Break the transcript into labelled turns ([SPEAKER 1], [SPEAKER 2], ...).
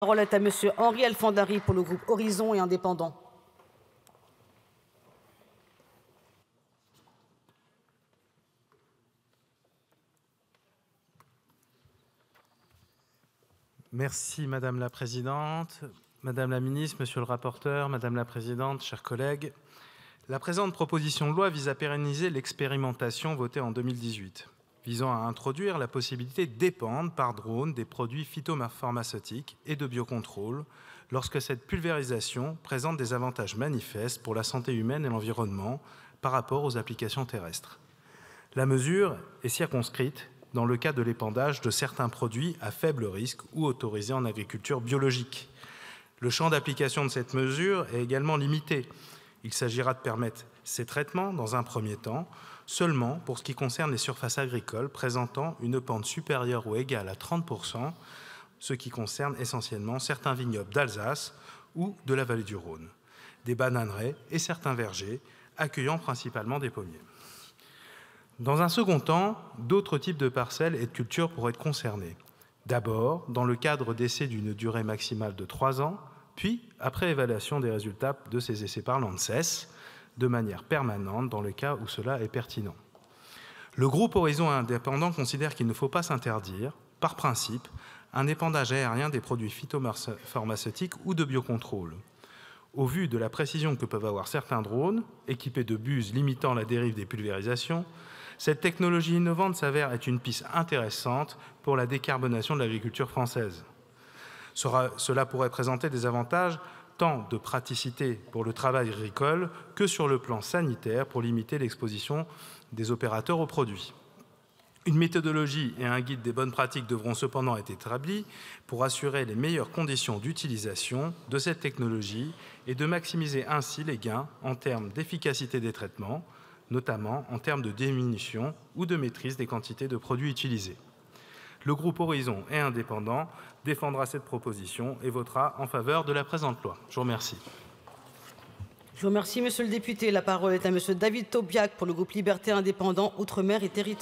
[SPEAKER 1] La parole est à Monsieur Henri Alfandari pour le groupe Horizon et Indépendants.
[SPEAKER 2] Merci Madame la Présidente, Madame la Ministre, Monsieur le rapporteur, Madame la Présidente, chers collègues. La présente proposition de loi vise à pérenniser l'expérimentation votée en 2018, visant à introduire la possibilité d'épandre par drone des produits phytopharmaceutiques et de biocontrôle lorsque cette pulvérisation présente des avantages manifestes pour la santé humaine et l'environnement par rapport aux applications terrestres. La mesure est circonscrite dans le cas de l'épandage de certains produits à faible risque ou autorisés en agriculture biologique. Le champ d'application de cette mesure est également limité. Il s'agira de permettre ces traitements, dans un premier temps, seulement pour ce qui concerne les surfaces agricoles présentant une pente supérieure ou égale à 30%, ce qui concerne essentiellement certains vignobles d'Alsace ou de la vallée du Rhône, des bananeraies et certains vergers, accueillant principalement des pommiers. Dans un second temps, d'autres types de parcelles et de cultures pourraient être concernés. D'abord, dans le cadre d'essais d'une durée maximale de 3 ans, puis après évaluation des résultats de ces essais par l'ANSES, de manière permanente dans le cas où cela est pertinent. Le groupe Horizon Indépendant considère qu'il ne faut pas s'interdire, par principe, un épandage aérien des produits phytopharmaceutiques ou de biocontrôle. Au vu de la précision que peuvent avoir certains drones, équipés de buses limitant la dérive des pulvérisations, cette technologie innovante s'avère être une piste intéressante pour la décarbonation de l'agriculture française. Cela pourrait présenter des avantages tant de praticité pour le travail agricole que sur le plan sanitaire pour limiter l'exposition des opérateurs aux produits. Une méthodologie et un guide des bonnes pratiques devront cependant être établis pour assurer les meilleures conditions d'utilisation de cette technologie et de maximiser ainsi les gains en termes d'efficacité des traitements, notamment en termes de diminution ou de maîtrise des quantités de produits utilisés. Le groupe Horizon et Indépendant défendra cette proposition et votera en faveur de la présente loi. Je vous remercie.
[SPEAKER 1] Je vous remercie, Monsieur le député. La parole est à Monsieur David Tobiac pour le groupe Liberté, Indépendants, Outre-mer et Territoires.